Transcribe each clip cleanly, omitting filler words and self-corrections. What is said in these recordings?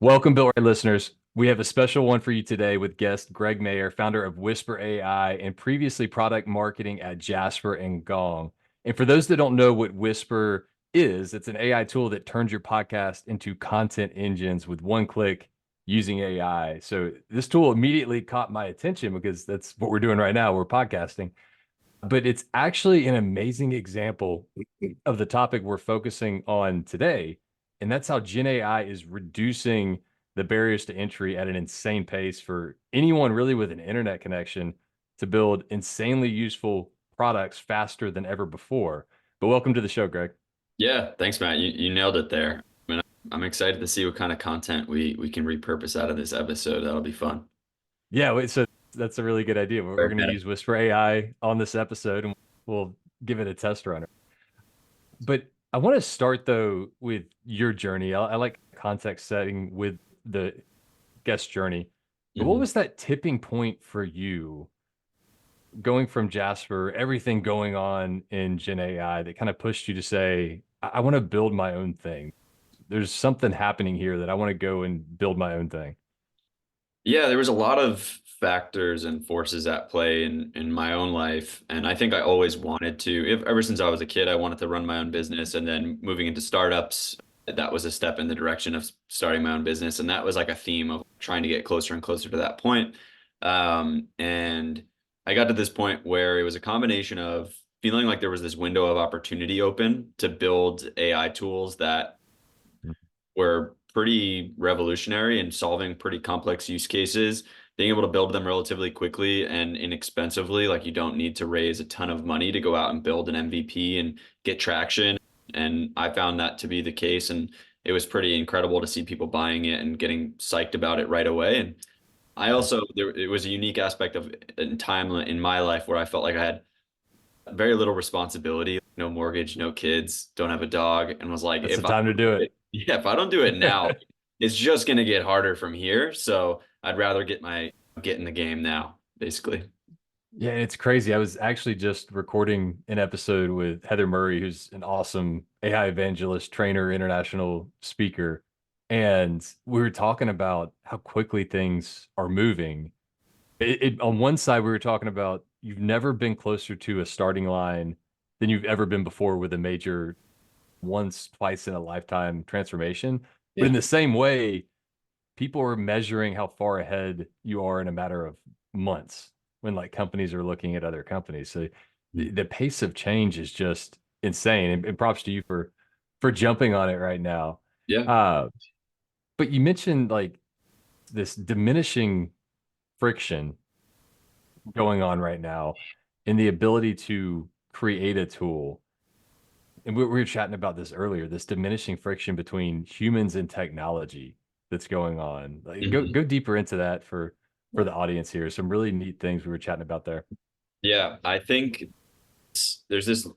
Welcome, Bill Ray listeners. We have a special one for you today with guest Greg Mayer, founder of Wysper.ai and previously product marketing at Jasper and Gong. And for those that don't know what Whisper is, it's an AI tool that turns your podcast into content engines with one click using AI. So this tool immediately caught my attention because that's what we're doing right now. We're podcasting, but it's actually an amazing example of the topic we're focusing on today. And that's how Gen AI is reducing the barriers to entry at an insane pace for anyone really with an internet connection to build insanely useful products faster than ever before. But welcome to the show, Greg. Yeah, thanks, Matt. You nailed it there. I mean, I'm excited to see what kind of content we can repurpose out of this episode. That'll be fun. Yeah, so that's a really good idea. We're Very going to meta. use Whisper AI on this episode and we'll give it a test run. But I want to start though with your journey. I like context setting with the guest journey. But what Mhm. was that tipping point for you going from Jasper, everything going on in Gen AI that kind of pushed you to say, I want to build my own thing? There's something happening here that I want to go and build my own thing. Yeah, there was a lot of factors and forces at play in my own life, and I think I always wanted to. Ever since I was a kid, I wanted to run my own business, and then moving into startups, that was a step in the direction of starting my own business, and that was like a theme of trying to get closer and closer to that point. And I got to this point where it was a combination of feeling like there was this window of opportunity open to build AI tools that were pretty revolutionary in solving pretty complex use cases, being able to build them relatively quickly and inexpensively. Like you don't need to raise a ton of money to go out and build an MVP and get traction. And I found that to be the case. And it was pretty incredible to see people buying it and getting psyched about it right away. And I Yeah. also, it was a unique aspect of in time in my life where I felt like I had very little responsibility, no mortgage, no kids, don't have a dog, and was like, That's the time to do yeah, if I don't do it now, it. it's just gonna get harder from here. So I'd rather get in the game now, basically. Yeah, it's crazy. I was actually just recording an episode with Heather Murray, who's an awesome AI evangelist, trainer, international speaker. And we were talking about how quickly things are moving. On one side, we were talking about you've never been closer to a starting line than you've ever been before with a major once, twice in a lifetime transformation. But in Yeah. the same way, people are measuring how far ahead you are in a matter of months when like companies are looking at other companies. So the pace of change is just insane. And props to you for jumping on it right now. Yeah. Uh, but you mentioned like this diminishing friction going on right now in the ability to create a tool. And we were chatting about this earlier, this diminishing friction between humans and technology that's going on. Like, go Mhm. deeper into that for the audience here. Some really neat things we were chatting about there. Yeah, I think there's this,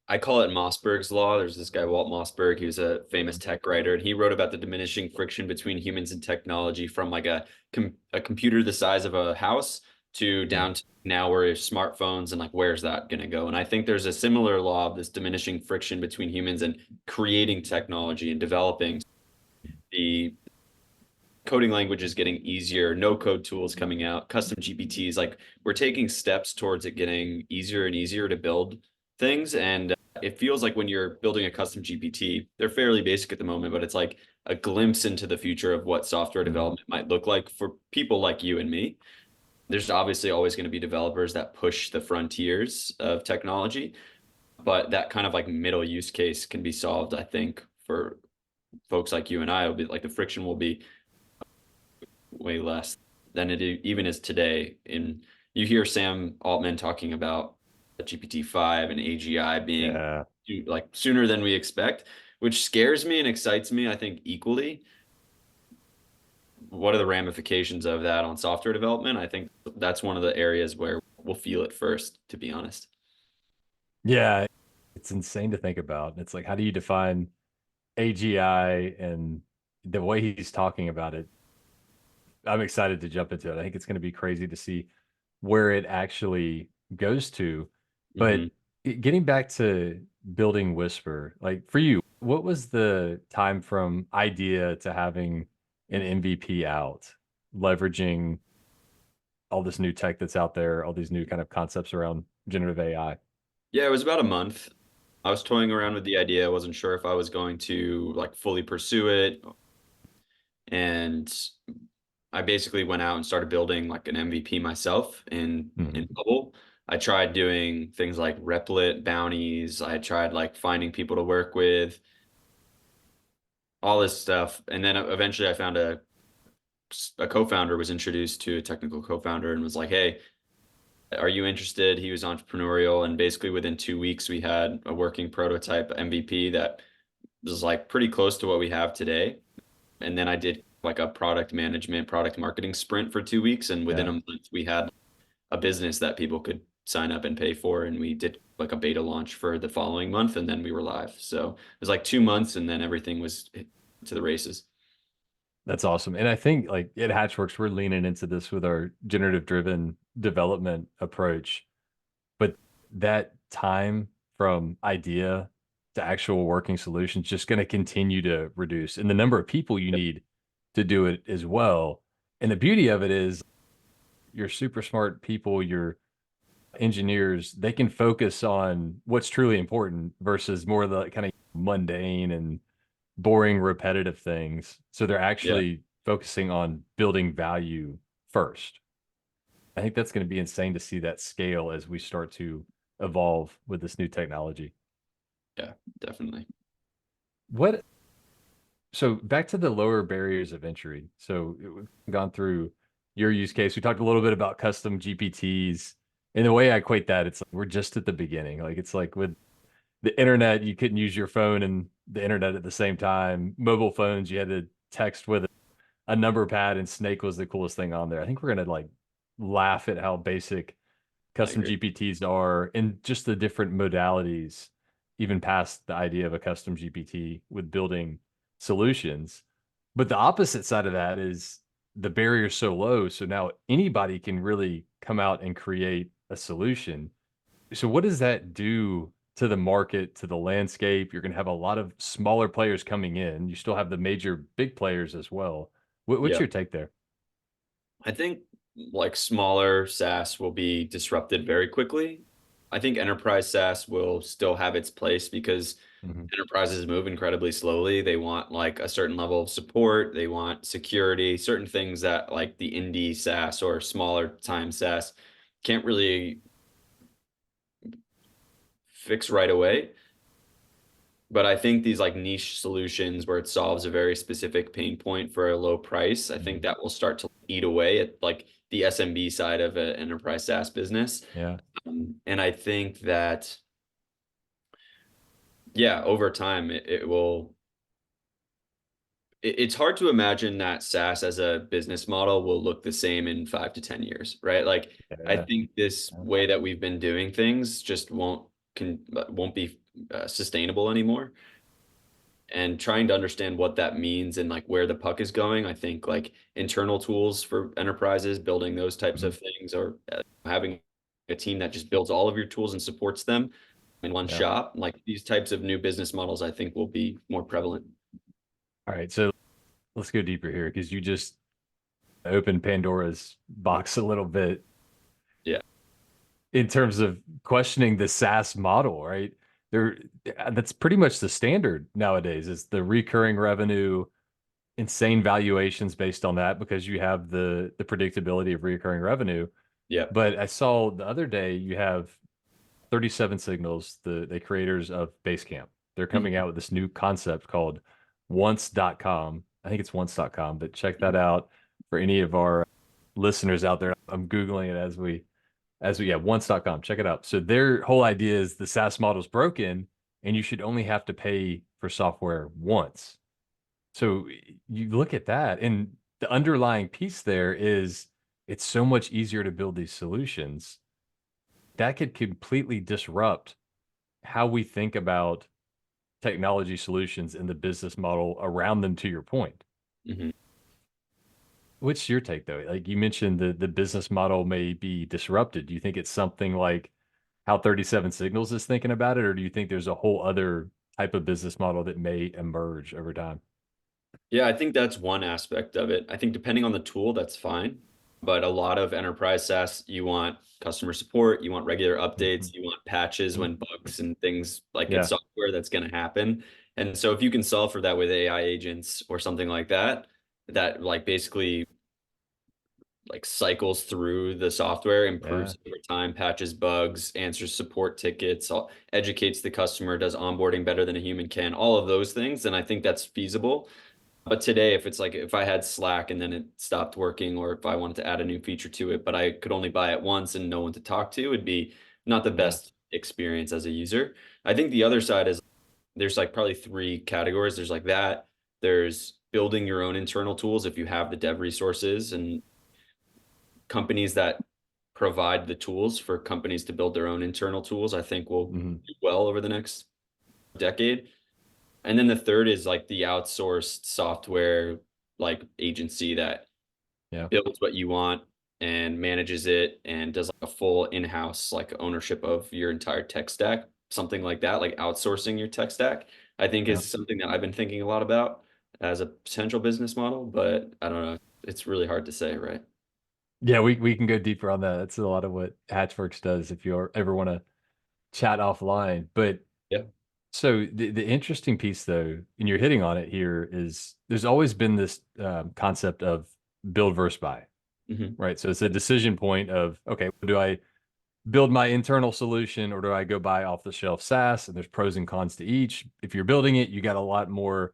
I call it Mossberg's law. There's this guy, Walt Mossberg. He was a famous tech writer, and he wrote about the diminishing friction between humans and technology from like a computer the size of a house to Mm. down to now where smartphones and like where's that going to go? And I think there's a similar law of this diminishing friction between humans and creating technology and developing the coding languages getting easier, no code tools coming out, custom GPTs. Like we're taking steps towards it getting easier and easier to build things. And it feels like when you're building a custom GPT, they're fairly basic at the moment, but it's like a glimpse into the future of what software Mhm. development might look like for people like you and me. There's obviously always going to be developers that push the frontiers of technology, but that kind of like middle use case can be solved, I think, for folks like you and I. Will be like the friction will be way less than it even is today. And you hear Sam Altman talking about GPT-5 and AGI being Yeah. like sooner than we expect, which scares me and excites me, I think, equally. What are the ramifications of that on software development? I think that's one of the areas where we'll feel it first, to be honest. Yeah. It's insane to think about. It's like, how do you define AGI and the way he's talking about it? I'm excited to jump into it. I think it's going to be crazy to see where it actually goes to. But Mhm. getting back to building Whisper, like for you, what was the time from idea to having an MVP out, leveraging all this new tech that's out there, all these new kind of concepts around generative AI? Yeah, it was about a month. I was toying around with the idea. I wasn't sure if I was going to like fully pursue it. And I basically went out and started building like an MVP myself in Mhm. Bubble. I tried doing things like Replit bounties. I tried like finding people to work with, all this stuff. And then eventually I found a co-founder, was introduced to a technical co-founder and was like, "Hey, are you interested?" He was entrepreneurial, and basically within 2 weeks we had a working prototype MVP that was like pretty close to what we have today. And then I did like a product management, product marketing sprint for 2 weeks, and within Yeah, a month we had a business that people could sign up and pay for, and we did like a beta launch for the following month, and then we were live. So it was like 2 months, and then everything was to the races. that's awesome. And I think like at Hatchworks, we're leaning into this with our generative driven development approach. But that time from idea to actual working solutions just going to continue to reduce, and the number of people you need to do it as well. And the beauty of it is your super smart people, your engineers, they can focus on what's truly important versus more of the kind of mundane and boring, repetitive things. So they're Yeah, actually focusing on building value first. I think that's going to be insane to see that scale as we start to evolve with this new technology. yeah, definitely. What, so back to the lower barriers of entry. So we've gone through your use case. We talked a little bit about custom GPTs. And the way I equate that, it's like we're just at the beginning. Like it's like with the internet, you couldn't use your phone and the internet at the same time. Mobile phones, you had to text with a number pad, and Snake was the coolest thing on there. I think we're gonna like laugh at how basic I custom agree. GPTs are and just the different modalities, even past the idea of a custom GPT with building solutions. But the opposite side of that is the barrier is so low. So now anybody can really come out and create a solution. So what does that do to the market, to the landscape? You're going to have a lot of smaller players coming in. You still have the major big players as well. What's Yeah. your take there? I think like smaller SaaS will be disrupted very quickly. I think enterprise SaaS will still have its place because Mhm. enterprises move incredibly slowly. They want like a certain level of support, they want security, certain things that like the indie SaaS or smaller time SaaS can't really fix right away. But I think these like niche solutions where it solves a very specific pain point for a low price, I think Mhm. that will start to eat away at like the SMB side of an enterprise SaaS business. Yeah. And I think that, yeah, over time, it will, it's hard to imagine that SaaS as a business model will look the same in 5 to 10 years, right? Like, I Yeah. think this Yeah. way that we've been doing things just won't be sustainable anymore. And trying to understand what that means and like where the puck is going. I think like internal tools for enterprises, building those types Mhm. of things, or having a team that just builds all of your tools and supports them in one Yeah. shop. Like these types of new business models, I think will be more prevalent. All right. So let's go deeper here because you just opened Pandora's box a little bit Yeah. in terms of questioning the SaaS model, right? There, that's pretty much the standard nowadays is the recurring revenue, insane valuations based on that because you have the predictability of recurring revenue. Yeah. But I saw the other day you have 37 Signals, the creators of Basecamp. They're coming Mhm. out with this new concept called once.com. I think it's once.com, but check that out for any of our listeners out there. I'm Googling it yeah, once.com. Check it out. So their whole idea is the SaaS model is broken and you should only have to pay for software once. So you look at that, and the underlying piece there is it's so much easier to build these solutions that could completely disrupt how we think about technology solutions and the business model around them, to your point. Mhm. What's your take though? Like you mentioned the business model may be disrupted. Do you think it's something like how 37 Signals is thinking about it, or do you think there's a whole other type of business model that may emerge over time? Yeah, I think that's one aspect of it. I think depending on the tool, that's fine. But a lot of enterprise SaaS, you want customer support, you want regular updates, Mhm. you want patches when bugs and things like it's Yeah, software that's going to happen. And so if you can solve for that with AI agents or something like that, that like basically like cycles through the software, yeah, improves over time, patches bugs, answers support tickets, educates the customer, does onboarding better than a human can, all of those things, then I think that's feasible. But today, if it's like if I had Slack and then it stopped working, or if I wanted to add a new feature to it, but I could only buy it once and no one to talk to, it'd be not the yeah, best experience as a user. I think the other side is there's like probably three categories. There's like that. There's building your own internal tools if you have the dev resources, and companies that provide the tools for companies to build their own internal tools, I think will mhm, do well over the next decade. And then the third is like the outsourced software like agency that yeah, builds what you want and manages it and does like a full in-house like ownership of your entire tech stack, something like that, like outsourcing your tech stack, I think yeah. is something that I've been thinking a lot about as a potential business model, but I don't know. It's really hard to say, right? Yeah, we can go deeper on that. That's a lot of what Hatchworks does if you ever want to chat offline. But Yeah. so the interesting piece though, and you're hitting on it here, is there's always been this concept of build versus buy, Hmm. right? So it's a decision point of, okay, do I build my internal solution or do I go buy off the shelf SaaS? And there's pros and cons to each. If you're building it, you got a lot more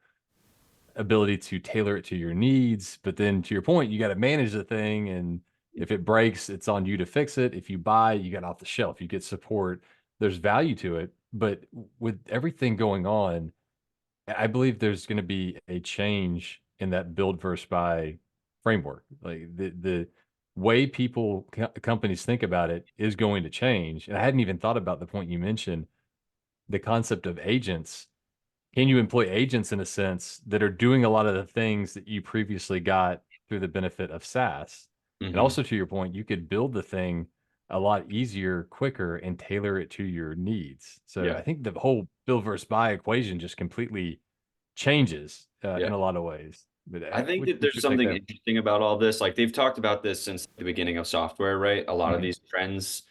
ability to tailor it to your needs. But then to your point, you got to manage the thing. And if it breaks, it's on you to fix it. If you buy, you get off the shelf, you get support. There's value to it. But with everything going on, I believe there's going to be a change in that build versus buy framework. Like the way people companies think about it is going to change. And I hadn't even thought about the point you mentioned, the concept of agents. Can you employ agents in a sense that are doing a lot of the things that you previously got through the benefit of SaaS? And Hmm. also to your point, you could build the thing a lot easier, quicker, and tailor it to your needs. So Yeah. I think the whole build versus buy equation just completely changes Yeah. in a lot of ways. But I think that what's there's your take something there? interesting about all this. Like they've talked about this since the beginning of software, right? A lot of Mhm. these trends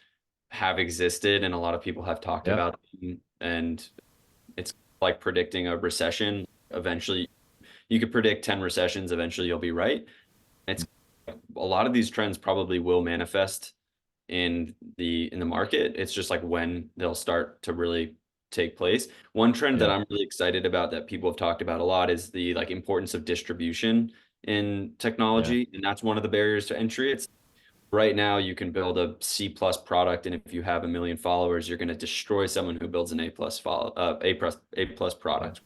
have existed and a lot of people have talked Yeah, about them. And it's like predicting a recession. Eventually, you could predict 10 recessions, eventually you'll be right. It's a lot of these trends probably will manifest in the market. It's just like when they'll start to really take place. One trend that yeah, I'm really excited about that people have talked about a lot is the like importance of distribution in yeah, technology, and that's one of the barriers to entry. It's right now you can build a C plus product, and if you have a million followers, you're going to destroy someone who builds an A plus A plus yeah, product.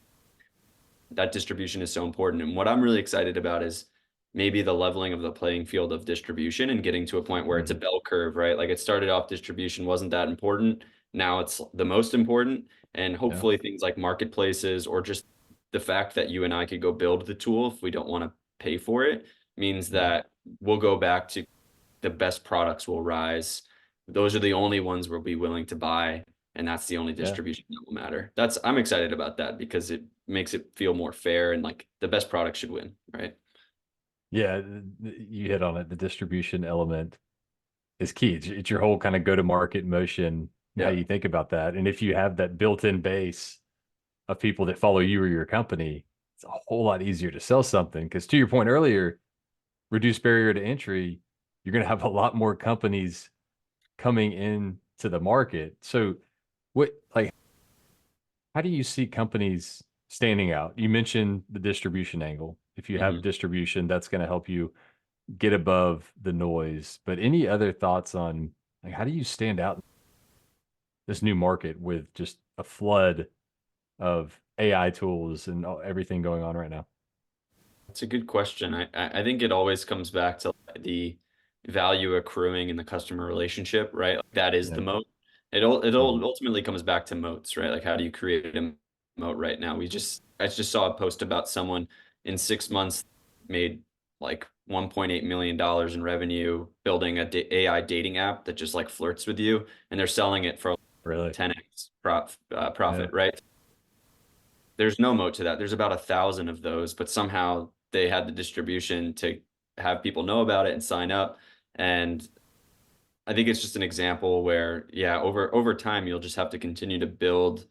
That distribution is so important. And what I'm really excited about is maybe the leveling of the playing field of distribution and getting to a point where it's a mhm, bell curve, right? Like it started off distribution wasn't that important. Now it's the most important. And yeah, hopefully things like marketplaces or just the fact that you and I could go build the tool if we don't want to pay for it means yeah, that we'll go back to the best products will rise. Those are the only ones we'll be willing to buy, and that's the only yeah. distribution that will matter. That's I'm excited about that because it makes it feel more fair and like the best product should win, right? Yeah, you hit on it. The distribution element is key. It's your whole kind of go-to-market motion and how Yeah. you think about that. And if you have that built-in base of people that follow you or your company, it's a whole lot easier to sell something. Because to your point earlier, reduced barrier to entry, you're going to have a lot more companies coming in to the market. So, what like how do you see companies standing out? You mentioned the distribution angle. If you Hmm. have distribution, that's going to help you get above the noise. But any other thoughts on like how do you stand out in this new market with just a flood of AI tools and everything going on right now? That's a good question. I think it always comes back to the value accruing in the customer relationship, right? Like that is Yeah. the moat. It Mhm. ultimately comes back to moats, right? Like how do you create a moat right now? I just saw a post about someone in 6 months made like $1.8 million in revenue building a AI dating app that just like flirts with you, and they're selling it for Really? 10x Yeah. profit, right? there's no moat to that. There's about 1,000 of those, but somehow they had the distribution to have people know about it and sign up. And I think it's just an example where, yeah, over time, you'll just have to continue to build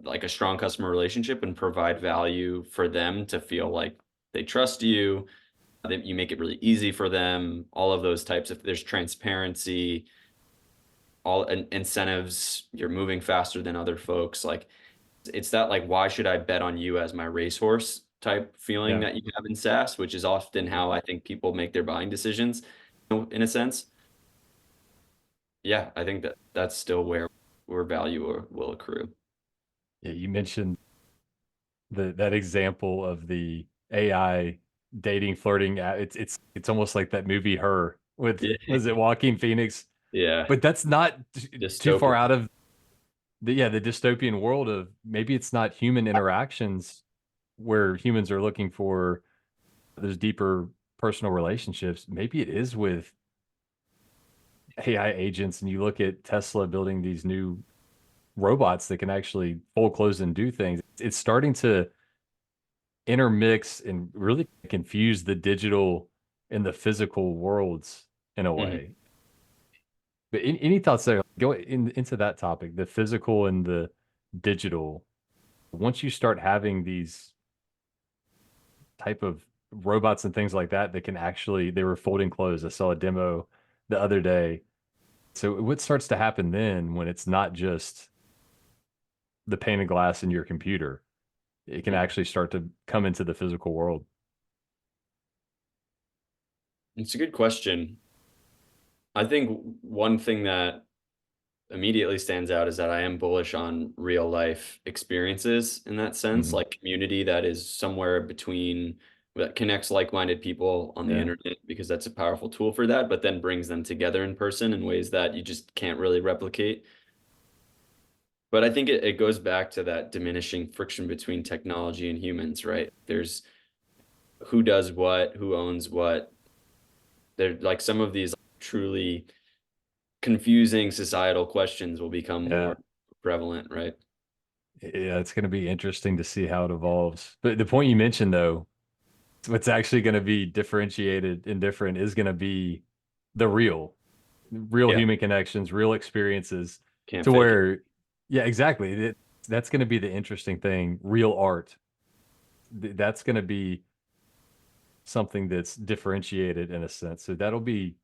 like a strong customer relationship and provide value for them to feel like they trust you, that you make it really easy for them, all of those types of, there's transparency, all incentives, you're moving faster than other folks. Like it's that like, why should I bet on you as my racehorse type feeling Yeah. that you have in SaaS, which is often how I think people make their buying decisions, in a sense. Yeah, I think that that's still where value will accrue. Yeah, you mentioned that example of the AI dating, flirting. It's almost like that movie Her with, Yeah, was it Joaquin Phoenix? yeah, But that's not too far dystopian. out of the dystopian world of maybe it's not human interactions where humans are looking for those deeper personal relationships. Maybe it is with AI agents, and you look at Tesla building these new robots that can actually fold clothes and do things. It's starting to intermix and really confuse the digital and the physical worlds in a Mhm. way. But any thoughts there? Go into that topic, the physical and the digital. Once you start having these type of robots and things like that that can actually, they were folding clothes. I saw a demo the other day. So what starts to happen then when it's not just the pane of glass in your computer? It can actually start to come into the physical world. It's a good question. I think one thing that immediately stands out is that I am bullish on real life experiences in that sense, Mhm. like community that is somewhere between, that connects like-minded people on the Yeah. internet, because that's a powerful tool for that, but then brings them together in person in ways that you just can't really replicate. But I think it goes back to that diminishing friction between technology and humans, right? There's who does what, who owns what. They're like some of these truly confusing societal questions will become Yeah. more prevalent, right? Yeah, it's going to be interesting to see how it evolves. But the point you mentioned, though, what's actually going to be differentiated and different is going to be the real Yeah, human connections, real experiences can't to fake it. where, yeah, exactly. That's going to be the interesting thing. Real art. That's going to be something that's differentiated in a sense. So that'll be,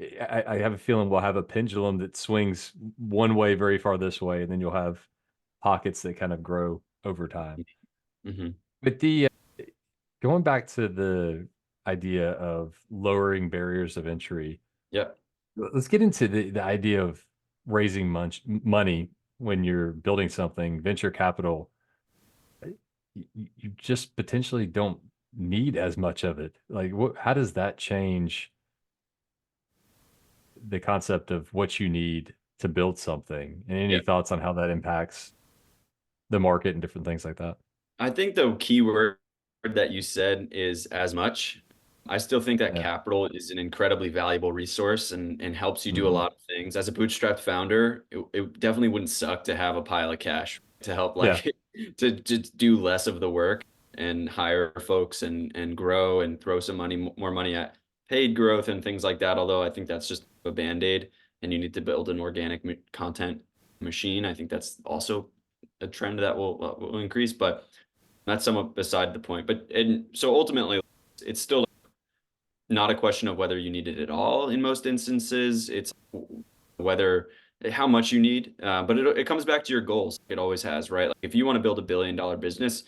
I have a feeling we'll have a pendulum that swings one way very far this way, and then you'll have pockets that kind of grow over time. Hmm. But going back to the idea of lowering barriers of entry, Yeah, let's get into the idea of raising money when you're building something, venture capital. You just potentially don't need as much of it. Like, how does that change the concept of what you need to build something? And yeah. any thoughts on how that impacts the market and different things like that? I think the key word that you said is as much. I still think that Yeah. capital is an incredibly valuable resource and helps you do a Mhm. lot of things. As a bootstrapped founder, it definitely wouldn't suck to have a pile of cash to help Yeah. like to do less of the work and hire folks and grow and throw some money, more money at paid growth and things like that. Although I think that's just a band-aid and you need to build an organic content machine. I think that's also a trend that will increase, but that's somewhat beside the point. But and so ultimately, it's still not a question of whether you need it at all in most instances. It's whether how much you need. But it comes back to your goals. It always has, right? Like if you want to build $1 billion business,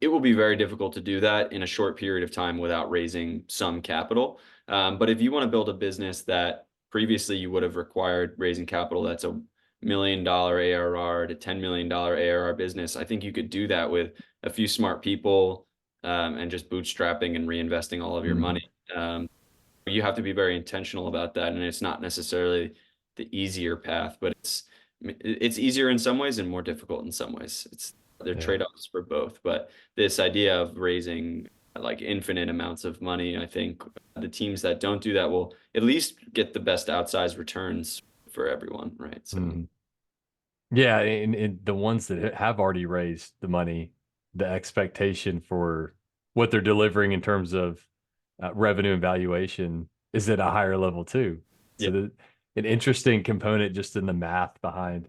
it will be very difficult to do that in a short period of time without raising some capital. But if you want to build a business that previously you would have required raising capital, that's $1 million ARR to $10 million ARR business, I think you could do that with a few smart people, and just bootstrapping and reinvesting all of your Mhm. money. Um, you have to be very intentional about that, and it's not necessarily the easier path, but it's easier in some ways and more difficult in some ways. It's there are Yeah. trade-offs for both, but this idea of raising like infinite amounts of money, I think the teams that don't do that will at least get the best outsized returns for everyone, right? So Mhm. Yeah, and the ones that have already raised the money, the expectation for what they're delivering in terms of revenue and valuation is at a higher level too. Yeah. So an interesting component just in the math behind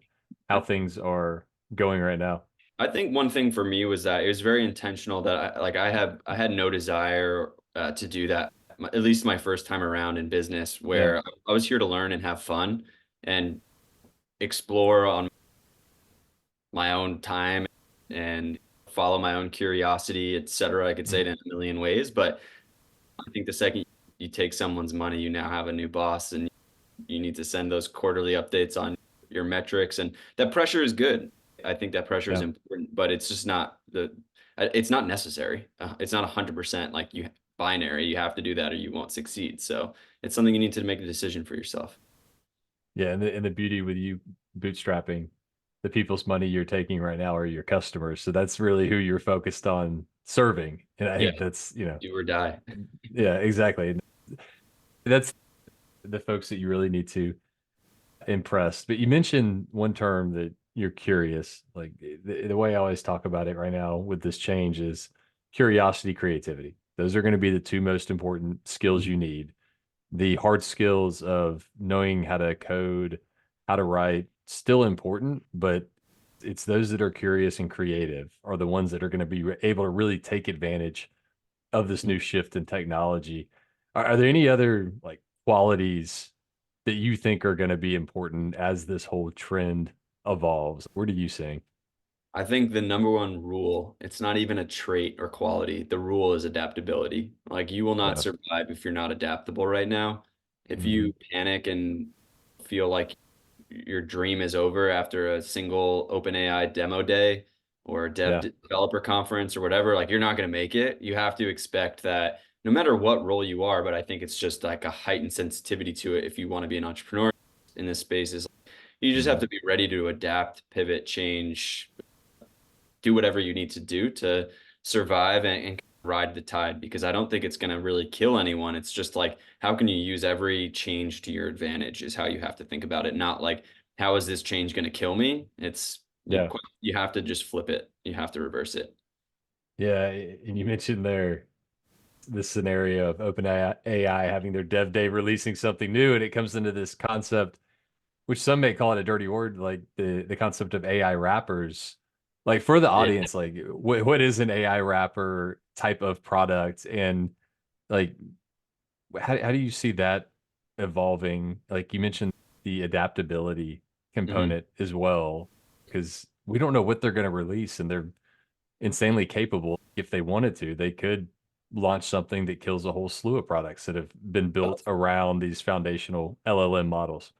how I, things are going right now. I think one thing for me was that it was very intentional that I had no desire to do that, at least my first time around in business, Yeah. where I was here to learn and have fun and explore on my own time and follow my own curiosity, et cetera. I could say Mhm. it in a million ways, but I think the second you take someone's money, you now have a new boss and you need to send those quarterly updates on your metrics, and that pressure is good. I think that pressure is Yeah. important, but it's just not it's not necessary. It's not 100% like you binary. You have to do that or you won't succeed. So it's something you need to make a decision for yourself. Yeah. And the beauty with you bootstrapping, the people's money you're taking right now are your customers. So that's really who you're focused on serving. And I Yeah, think that's, do or die. yeah, exactly. That's the folks that you really need to impress. But you mentioned one term that you're curious. Like the way I always talk about it right now with this change is curiosity, creativity. Those are going to be the two most important skills you need. The hard skills of knowing how to code, how to write, still important, but it's those that are curious and creative are the ones that are going to be able to really take advantage of this new shift in technology. Are there any other like qualities that you think are going to be important as this whole trend evolves? What are you seeing? I think the number one rule, it's not even a trait or quality. The rule is adaptability. Like you will not Yeah. survive if you're not adaptable right now. If Hmm. you panic and feel like your dream is over after a single OpenAI demo day or Yeah. developer conference or whatever, like you're not going to make it. You have to expect that no matter what role you are, but I think it's just like a heightened sensitivity to it if you want to be an entrepreneur in this space is you just have Hmm. to be ready to adapt, pivot, change, do whatever you need to do to survive and ride the tide because I don't think it's going to really kill anyone. It's just like, how can you use every change to your advantage is how you have to think about it. Not like, how is this change going to kill me? It's Yeah. you have to just flip it. You have to reverse it. Yeah. And you mentioned there this scenario of OpenAI having their dev day releasing something new, and it comes into this concept, which some may call it a dirty word, like the concept of AI wrappers. Like for the Yeah. audience, like what is an AI wrapper type of product, and like how do you see that evolving? Like you mentioned the adaptability Mhm. component as well, because we don't know what they're going to release, and they're insanely capable. If they wanted to, they could launch something that kills a whole slew of products that have been built around these foundational LLM models.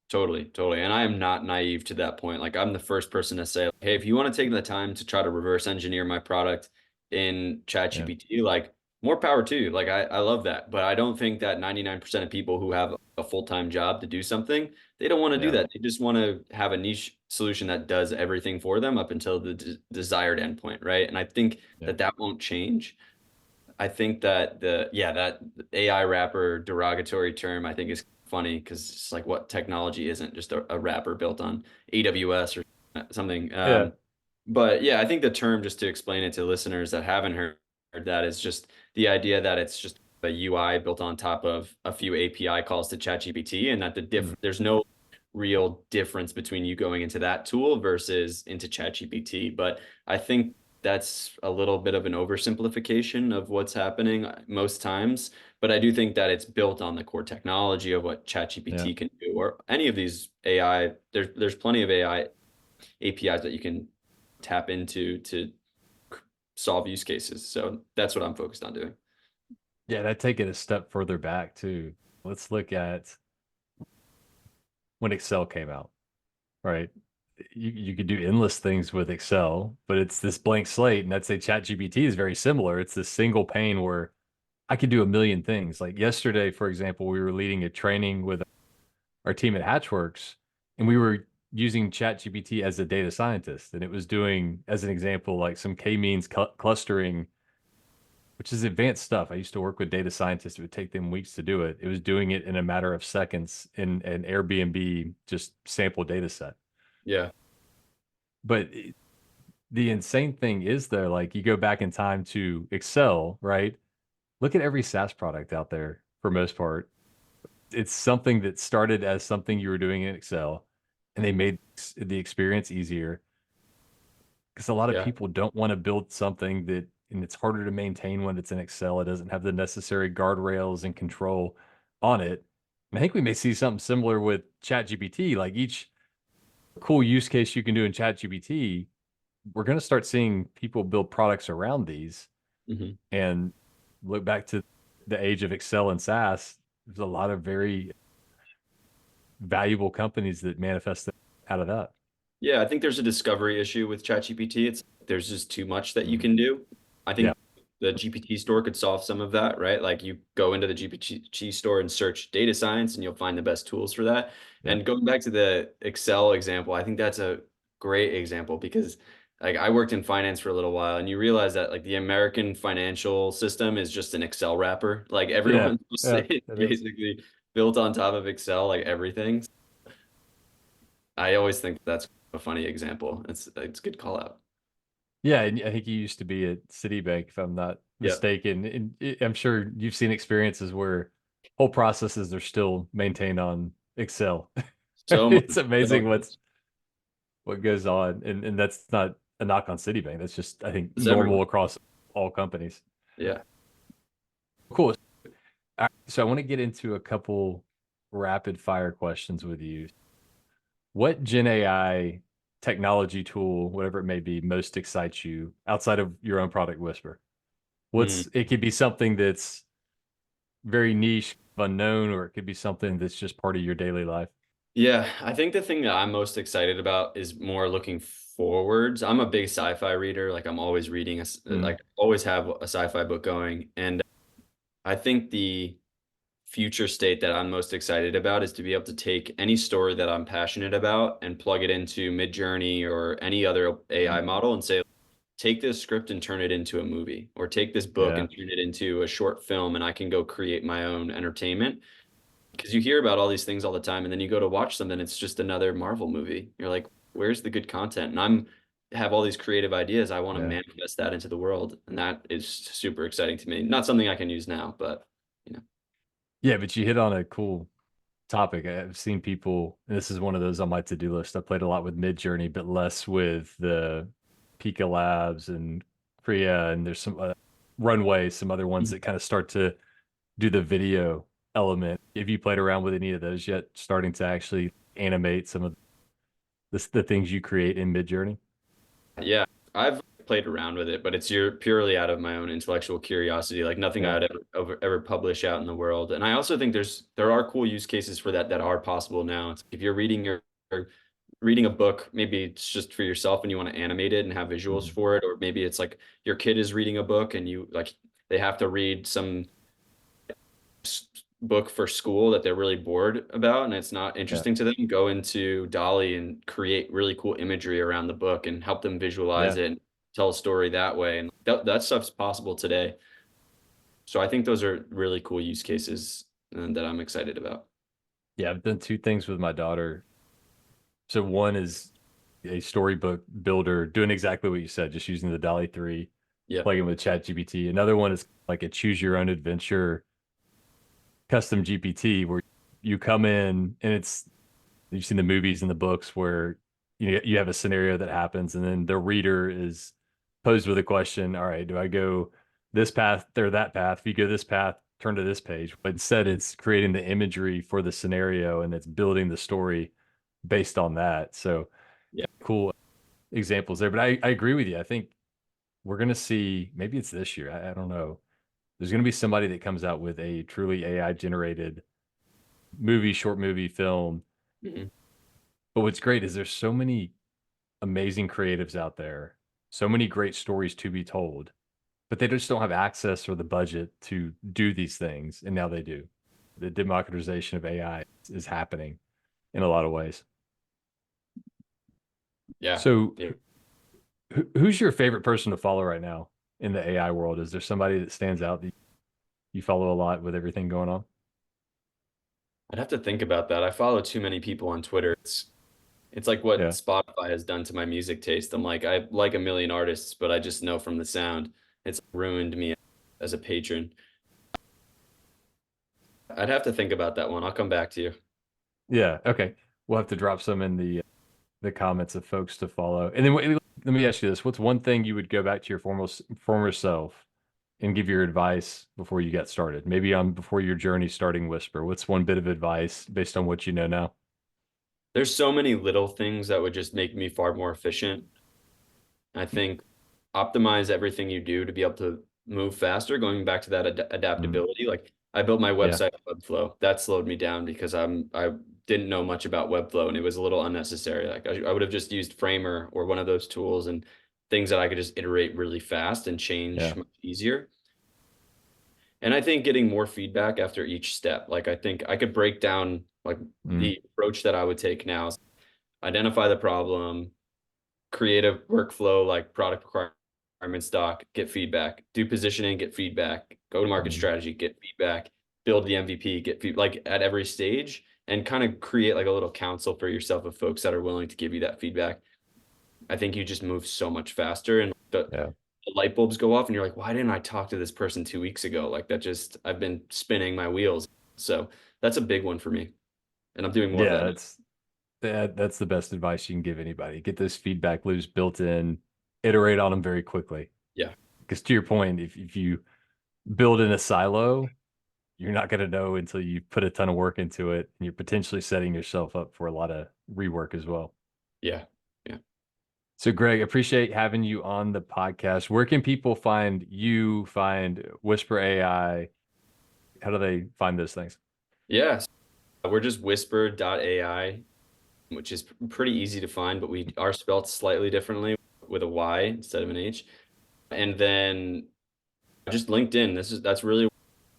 Totally, totally. And I am not naive to that point. Like I'm the first person to say, hey, if you want to take the time to try to reverse engineer my product in Yeah, ChatGPT, like more power to you. Like I love that. But I don't think that 99% of people who have a full-time job to do something, they don't want to do yeah, that. They just want to have a niche solution that does everything for them up until the desired endpoint, right? And I think yeah, that that won't change. I think that that AI wrapper derogatory term I think is funny because it's like what technology isn't just a wrapper built on AWS or something. yeah, But yeah, I think the term just to explain it to listeners that haven't heard that is just the idea that it's just a UI built on top of a few API calls to ChatGPT, and that mm, there's no real difference between you going into that tool versus into ChatGPT. But I think that's a little bit of an oversimplification of what's happening most times. But I do think that it's built on the core technology of what yeah. ChatGPT can do, or any of these AI. There's plenty of AI APIs that you can tap into to solve use cases. So that's what I'm focused on doing. Yeah, and I take it a step further back too. Let's look at when Excel came out, right? You could do endless things with Excel, but it's this blank slate, and I'd say ChatGPT is very similar. It's this single pane where I could do a million things. Like yesterday, for example, we were leading a training with our team at Hatchworks, and we were using ChatGPT as a data scientist, and it was doing, as an example, like some k-means clustering, which is advanced stuff. I used to work with data scientists. It would take them weeks to do it. It was doing it in a matter of seconds in an Airbnb just sample data set. Yeah. But the insane thing is though, like you go back in time to Excel, right? Look at every SaaS product out there for most part. It's something that started as something you were doing in Excel and they made the experience easier because a lot of Yeah. people don't want to build something that, and it's harder to maintain when it's in Excel. It doesn't have the necessary guardrails and control on it. And I think we may see something similar with ChatGPT. Like each cool use case you can do in ChatGPT, we're going to start seeing people build products around these. Hmm. And look back to the age of Excel and SaaS, there's a lot of very valuable companies that manifest out of that. Yeah, I think there's a discovery issue with ChatGPT. It's there's just too much that you Mhm. can do. I Yeah. think the GPT store could solve some of that, right? Like you go into the GPT store and search data science and you'll find the best tools for that. Yeah. And going back to the Excel example, I think that's a great example because like I worked in finance for a little while and you realize that like the American financial system is just an Excel wrapper. Like Yeah. everyone's just Yeah. It is. basically built on top of Excel, like everything. I always think that's a funny example. It's a good call out. Yeah. And I think you used to be at Citibank, if I'm not Yeah. mistaken. And I'm sure you've seen experiences where whole processes are still maintained on Excel. So much. It's So amazing much. what goes on. And that's not a knock on Citibank. That's just, I think, It's everywhere. normal across all companies. Yeah. Cool. All right, so I want to get into a couple rapid fire questions with you. What Gen AI technology tool, whatever it may be, most excites you outside of your own product Whisper? Hmm. It could be something that's very niche, unknown, or it could be something that's just part of your daily life. Yeah. I think the thing that I'm most excited about is more looking forwards. I'm a big sci-fi reader. Like I'm always reading, Mm, like always have a sci-fi book going. And I think the future state that I'm most excited about is to be able to take any story that I'm passionate about and plug it into Midjourney or any other AI mm, model and say, take this script and turn it into a movie, or take this book yeah, and turn it into a short film, and I can go create my own entertainment. Because you hear about all these things all the time, and then you go to watch them, and it's just another Marvel movie. You're like, where's the good content? And I'm have all these creative ideas. I want to yeah, manifest that into the world, and that is super exciting to me. Not something I can use now, but you know. yeah. But you hit on a cool topic. I've seen people, and this is one of those on my to-do list. I played a lot with Midjourney, but less with the Pika Labs and Kriya, and there's some Runway, some other ones that kind of start to do the video element. Have you played around with any of those yet? Starting to actually animate some of the things you create in Midjourney? Yeah, I've played around with it, but it's purely out of my own intellectual curiosity, like nothing Yeah. I'd ever publish out in the world. And I also think there are cool use cases for that that are possible now. It's, if you're reading a book, maybe it's just for yourself and you want to animate it and have visuals Mhm. for it, or maybe it's like your kid is reading a book and you like they have to read some book for school that they're really bored about and it's not Yeah. interesting to them, go into Dolly and create really cool imagery around the book and help them visualize Yeah. it and tell a story that way. And that stuff's possible today. So I think those are really cool use cases that I'm excited about. Yeah. I've done two things with my daughter. So one is a storybook builder doing exactly what you said, just using the Dolly 3, Yeah. plugging with ChatGPT. Another one is like a choose your own adventure custom GPT where you come in and it's you've seen the movies and the books where you have a scenario that happens and then the reader is posed with a question. All right, do I go this path or that path? If you go this path, turn to this page. But instead, it's creating the imagery for the scenario and it's building the story based on that. So Yeah. cool examples there. But I agree with you. I think we're going to see, maybe it's this year. I don't know. There's going to be somebody that comes out with a truly AI generated movie, short movie, film. Mhm. But what's great is there's so many amazing creatives out there, so many great stories to be told, but they just don't have access or the budget to do these things. And now they do. The democratization of AI is happening in a lot of ways. Yeah. So, Yeah. who's your favorite person to follow right now in the AI world? Is there somebody that stands out that you follow a lot with everything going on? I'd have to think about that. I follow too many people on Twitter. It's like what Yeah. Spotify has done to my music taste. I'm like, I like a million artists, but I just know from the sound, it's ruined me as a patron. I'd have to think about that one. I'll come back to you. Yeah. Okay. We'll have to drop some in the comments of folks to follow. And then let me ask you this: what's one thing you would go back to your former self and give your advice before you got started? Maybe on before your journey starting Whisper. What's one bit of advice based on what you know now? There's so many little things that would just make me far more efficient. I think optimize everything you do to be able to move faster, going back to that Mm, adaptability. Like I built my yeah. website with Webflow. That slowed me down because I didn't know much about Webflow and it was a little unnecessary. Like I would have just used Framer or one of those tools and things that I could just iterate really fast and change Yeah. much easier. And I think getting more feedback after each step. Like I think I could break down like Mm, the approach that I would take now, is identify the problem, create a workflow like product requirements doc, get feedback, do positioning, get feedback, go to market mm, strategy, get feedback, build the MVP, get feedback, like at every stage, and kind of create like a little council for yourself of folks that are willing to give you that feedback. I think you just move so much faster and yeah. the light bulbs go off and you're like, why didn't I talk to this person 2 weeks ago? Like that just, I've been spinning my wheels. So that's a big one for me. And I'm doing more of Yeah, that now. that's the best advice you can give anybody. Get those feedback loops built in, iterate on them very quickly. Yeah. Because to your point, if you build in a silo, you're not going to know until you put a ton of work into it, and you're potentially setting yourself up for a lot of rework as well. Yeah. Yeah. So, Greg, appreciate having you on the podcast. Where can people find you, find Whisper AI? How do they find those things? Yeah. So we're just whisper.ai, which is pretty easy to find, but we are spelled slightly differently with a Y instead of an H. And then just LinkedIn. That's really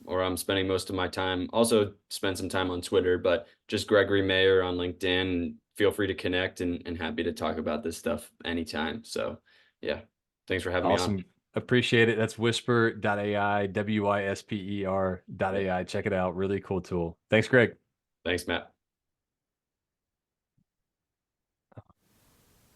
where I'm spending most of my time. Also spend some time on Twitter, but just Gregory Mayer on LinkedIn. Feel free to connect and happy to talk about this stuff anytime. So yeah, thanks for having me on. Awesome. Appreciate it. That's whisper.ai, WISPER Yeah. .ai. Check it out. Really cool tool. Thanks, Greg. Thanks, Matt.